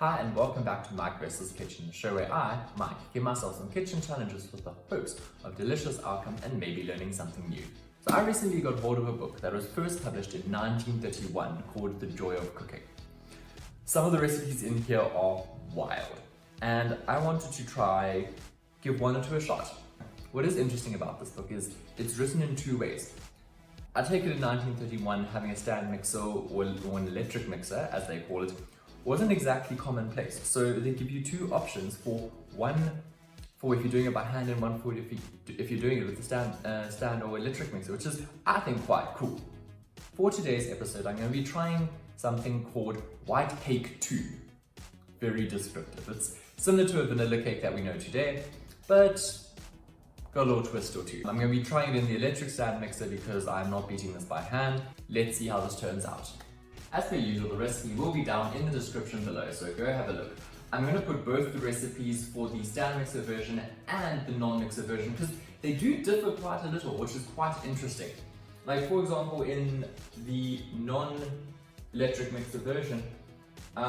Hi and welcome back to Mike vs. Kitchen, the show where I, Mike, give myself some kitchen challenges with the hopes of delicious outcome and maybe learning something new. So I recently got hold of a book that was first published in 1931 called The Joy of Cooking. Some of the recipes in here are wild, and I wanted to give one or two a shot. What is interesting about this book is it's written in two ways. I take it in 1931 having a stand mixer or an electric mixer, as they call it, wasn't exactly commonplace. So they give you two options for if you're doing it by hand and one for if you're doing it with a stand or electric mixer, which is, I think, quite cool. For today's episode, I'm going to be trying something called White Cake 2. Very descriptive. It's similar to a vanilla cake that we know today, but got a little twist or two. I'm going to be trying it in the electric stand mixer because I'm not beating this by hand. Let's see how this turns out. As per usual, the recipe will be down in the description below, so go have a look. I'm going to put both the recipes for the stand mixer version and the non-mixer version because they do differ quite a little, which is quite interesting. Like, for example, in the non-electric mixer version, they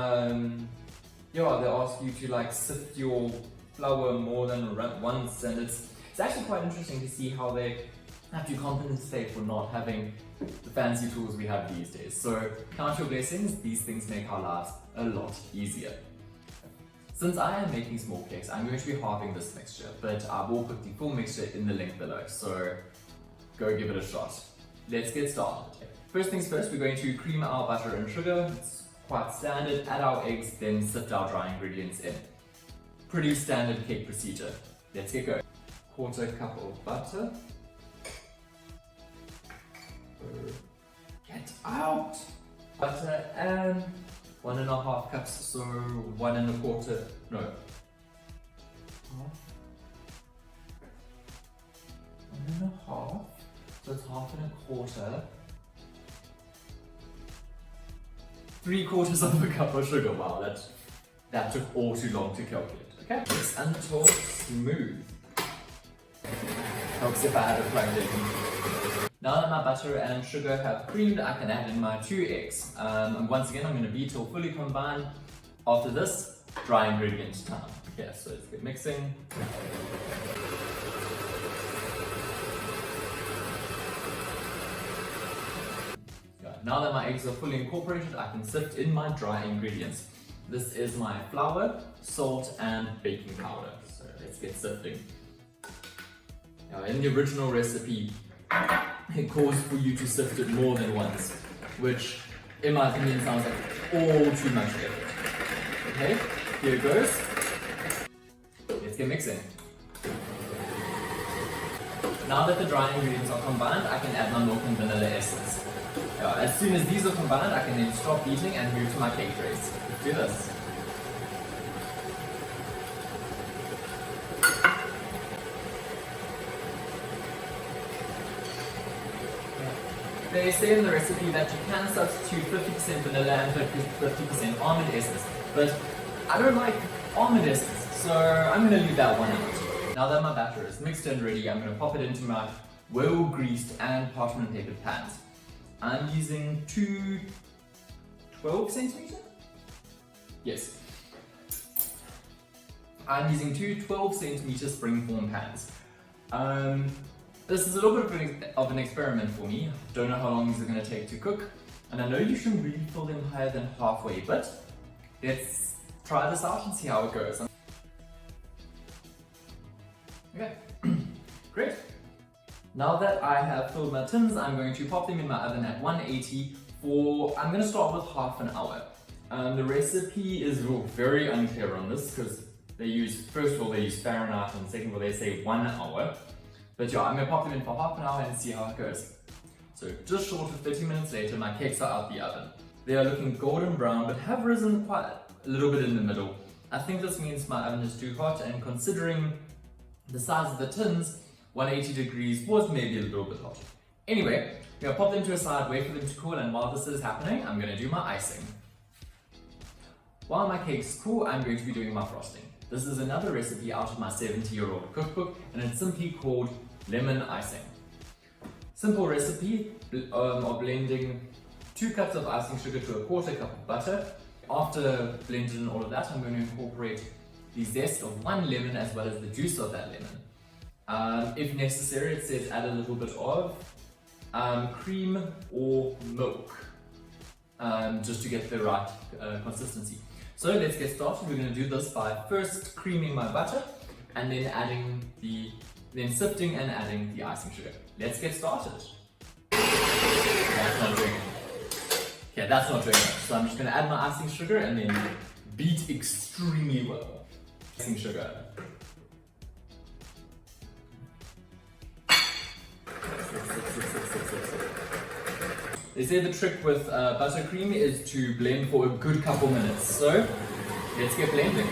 ask you to sift your flour more than once, and it's actually quite interesting to see how they have to compensate for not having the fancy tools we have these days. So count your blessings, these things make our lives a lot easier. Since I am making small cakes, I'm going to be halving this mixture, but I will put the full mixture in the link below, so go give it a shot. Let's get started. First things first, we're going to cream our butter and sugar. It's quite standard. Add our eggs, then sift our dry ingredients in. Pretty standard cake procedure. Let's get going. Quarter cup of butter. Get out! Butter and 1.5 cups, so 1.25, no. Half. 1.5, so it's 1.25. 3/4 of a cup of sugar. Wow, that took all too long to calculate. Okay, mix until smooth. Helps if I had it plugged in. Now that my butter and sugar have creamed, I can add in my 2 eggs. And once again, I'm going to beat till fully combined. After this, dry ingredient time. Okay, so let's get mixing. Now that my eggs are fully incorporated, I can sift in my dry ingredients. This is my flour, salt, and baking powder. So let's get sifting. Now, in the original recipe, it calls for you to sift it more than once, which, in my opinion, sounds like all too much effort. Okay, here it goes. Let's get mixing. Now that the dry ingredients are combined, I can add my milk and vanilla essence. As soon as these are combined, I can then stop beating and move to my cake trays. Let's do this. They say in the recipe that you can substitute 50% vanilla and 50% almond essence, but I don't like almond essence, so I'm going to leave that one out. Now that my batter is mixed and ready, I'm going to pop it into my well-greased and parchment papered pans. I'm using two 12 centimeter? Yes. I'm using two 12 centimeter springform pans. This is a little bit of an experiment for me. Don't know how long these are going to take to cook, and I know you shouldn't really fill them higher than halfway, but let's try this out and see how it goes. Okay, great. Now that I have filled my tins, I'm going to pop them in my oven at 180 I'm going to start with half an hour. The recipe is very unclear on this because first of all they use Fahrenheit, and second of all they say 1 hour. But yeah, I'm going to pop them in for half an hour and see how it goes. So just short of 30 minutes later, my cakes are out the oven. They are looking golden brown, but have risen quite a little bit in the middle. I think this means my oven is too hot, and considering the size of the tins, 180 degrees was maybe a little bit hot. Anyway, I'm going to pop them to a side, wait for them to cool, and while this is happening, I'm going to do my icing. While my cakes cool, I'm going to be doing my frosting. This is another recipe out of my 70-year-old cookbook, and it's simply called lemon icing. Simple recipe of blending 2 cups of icing sugar to 1/4 cup of butter, After blending in all of that, I'm going to incorporate the zest of one lemon as well as the juice of that lemon. If necessary, it says add a little bit of cream or milk, just to get the right consistency. So let's get started. We're going to do this by first creaming my butter and then sifting and adding the icing sugar. Let's get started. That's not doing it. Okay, that's not doing it. So I'm just going to add my icing sugar and then beat extremely well. Icing sugar. They say the trick with buttercream is to blend for a good couple minutes. So let's get blending.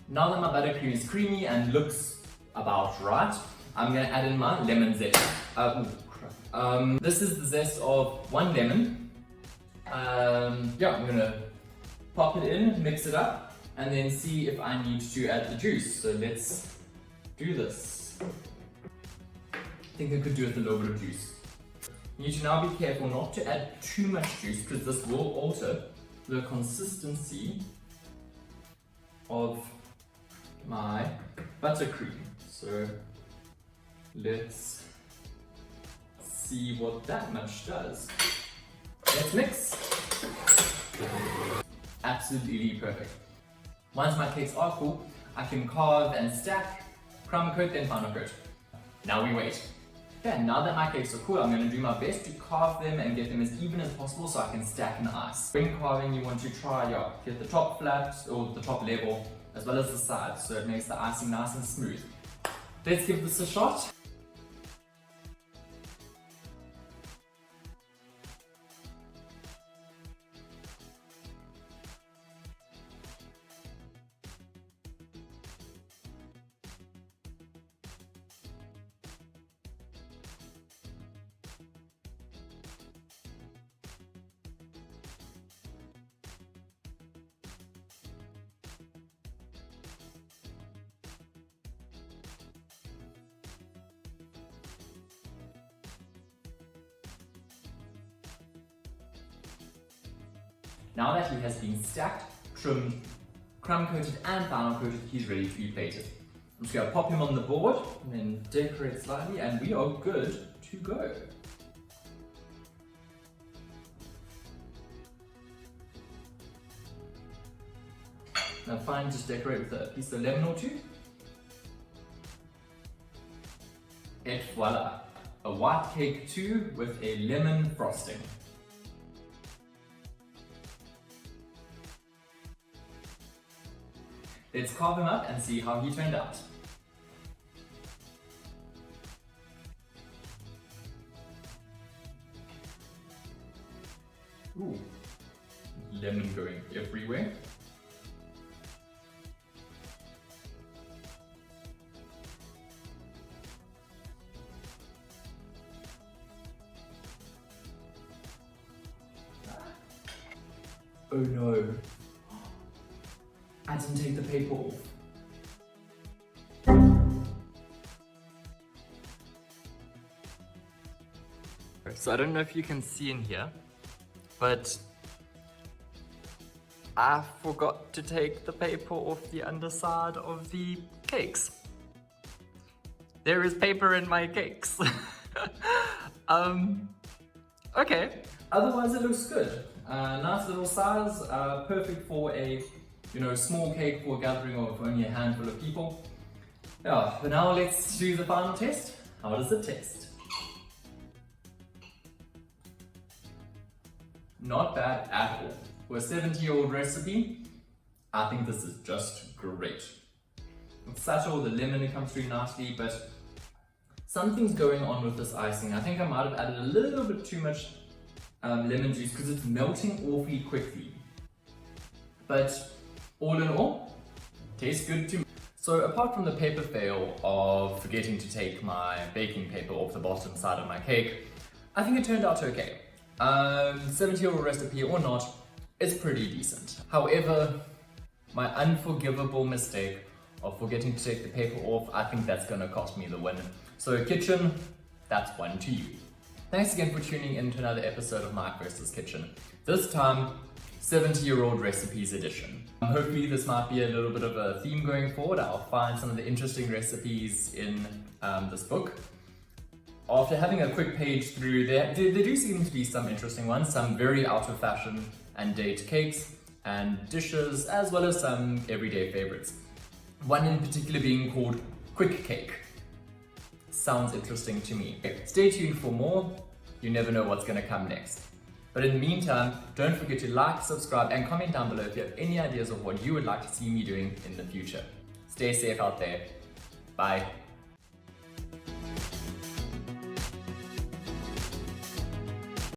Now that my buttercream is creamy and looks about right, I'm going to add in my lemon zest. This is the zest of one lemon. I'm going to pop it in, mix it up, and then see if I need to add the juice. So let's do this. I think I could do with a little bit of juice. You need to now be careful not to add too much juice because this will alter the consistency of my buttercream. So let's see what that much does. Let's mix. Absolutely perfect. Once my cakes are full, I can carve and stack, crumb coat, then final coat. Now we wait. Okay, now that my cakes are cool, I'm going to do my best to carve them and get them as even as possible so I can stack in the ice. When carving, you want to try get the top flat or the top level as well as the sides so it makes the icing nice and smooth. Let's give this a shot. Now that he has been stacked, trimmed, crumb coated and final coated, he's ready to be plated. I'm just going to pop him on the board and then decorate slightly and we are good to go. Now fine, just decorate with a piece of lemon or two. Et voila, a white cake too with a lemon frosting. Let's carve him up and see how he turned out. Ooh, lemon going everywhere. Oh no. I didn't take the paper off. So I don't know if you can see in here, but I forgot to take the paper off the underside of the cakes. There is paper in my cakes. Okay. Otherwise it looks good. Nice little size, perfect for a small cake for a gathering of only a handful of people. Yeah, but now let's do the final test. How does it taste? Not bad at all. For a 70-year-old recipe, I think this is just great. It's subtle, the lemon comes through nicely, but something's going on with this icing. I think I might have added a little bit too much lemon juice because it's melting awfully quickly. But all in all, tastes good too. So apart from the paper fail of forgetting to take my baking paper off the bottom side of my cake, I think it turned out okay. 70-year-old recipe or not, it's pretty decent. However, my unforgivable mistake of forgetting to take the paper off, I think that's gonna cost me the win. So kitchen, that's one to you. Thanks again for tuning in to another episode of Mike vs. Kitchen. This time, 70-year-old recipes edition. Hopefully this might be a little bit of a theme going forward. I'll find some of the interesting recipes in this book. After having a quick page through, there do seem to be some interesting ones, some very out of fashion and date cakes and dishes, as well as some everyday favorites. One in particular being called Quick Cake. Sounds interesting to me. Stay tuned for more. You never know what's going to come next. But in the meantime, don't forget to like, subscribe, and comment down below if you have any ideas of what you would like to see me doing in the future. Stay safe out there. Bye.